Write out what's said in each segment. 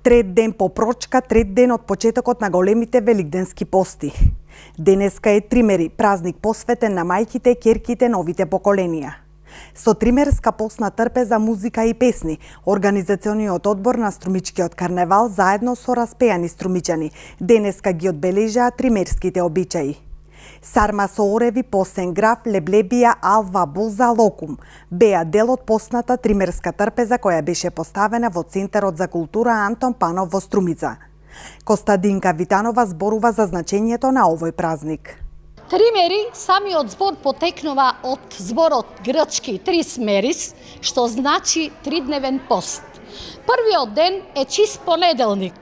Трет ден по прочка, трет ден од почетокот на големите великденски пости. Денеска е Тримери, празник посветен на мајките, ќерките, новите поколенија. Со тримерска постна трпеза, музика и песни, Организациониот одбор на Струмичкиот карневал заедно со распеани струмичани денеска ги одбележаа тримерските обичаи. Сарма со ореви, постен граф, леблебија, алва, буза, локум беа дел од постната тримерска трпеза која беше поставена во Центарот за култура Антон Панов во Струмица. Костадинка Витанова зборува за значењето на овој празник. Тримери, самиот збор потекнува од зборот грчки трисмерис, што значи тридневен пост. Првиот ден е чист понеделник.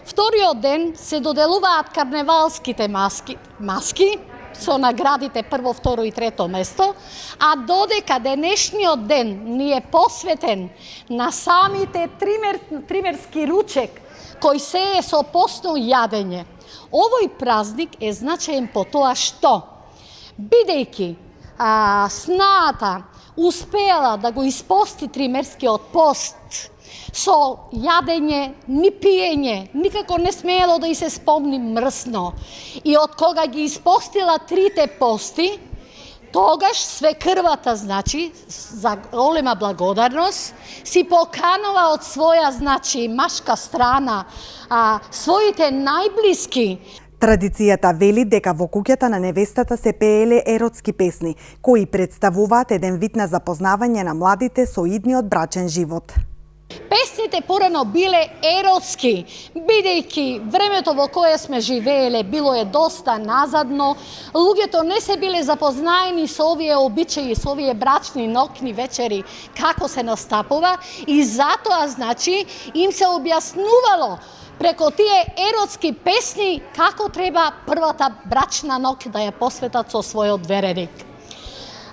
Вториот ден се доделуваат карневалските маски со наградите прво, второ и трето место, а додека денешниот ден ни е посветен на самите тримерски ручек, кој се е со постно јадење. Овој празник е значаен по тоа што, бидејќи снаата успеала да го испости тримерскиот пост со јадење, ни пиење, никако не смеело да и се спомни мрсно. И од кога ги испостила трите пости, тогаш свекрвата, значи, за голема благодарност, си поканува од своја, значи, машка страна, своите најблиски. Традицијата вели дека во куќата на невестата се пееле еротски песни, кои представуваат еден вид на запознавање на младите со идниот брачен живот. Песните порано биле еротски, бидејќи времето во кое сме живееле било е доста назадно, луѓето не се биле запознаени со овие обичаи, со овие брачни ноќни вечери, како се настапува, и затоа, значи, им се објаснувало преко тие еротски песни како треба првата брачна ноќ да ја посветат со својот вереник.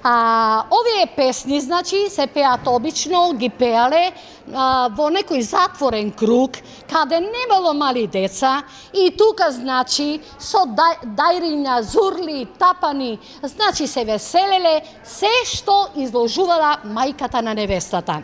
Овие песни, значи, се пеат обично, ги пеале во некој затворен круг, каде немало мали деца, и тука, значи, со дајриња, зурли, тапани, значи, се веселеле се што изложувала мајката на невестата.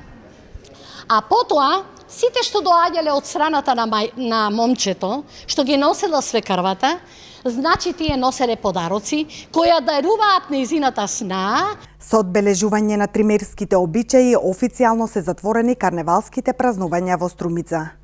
А потоа, сите што доаѓале од страната на момчето, што ги носела свекрвата, значи тие носеле подароци, која даруваат нејзината снаа. Со одбележување на тримерските обичаи, официјално се затворени карневалските празнувања во Струмица.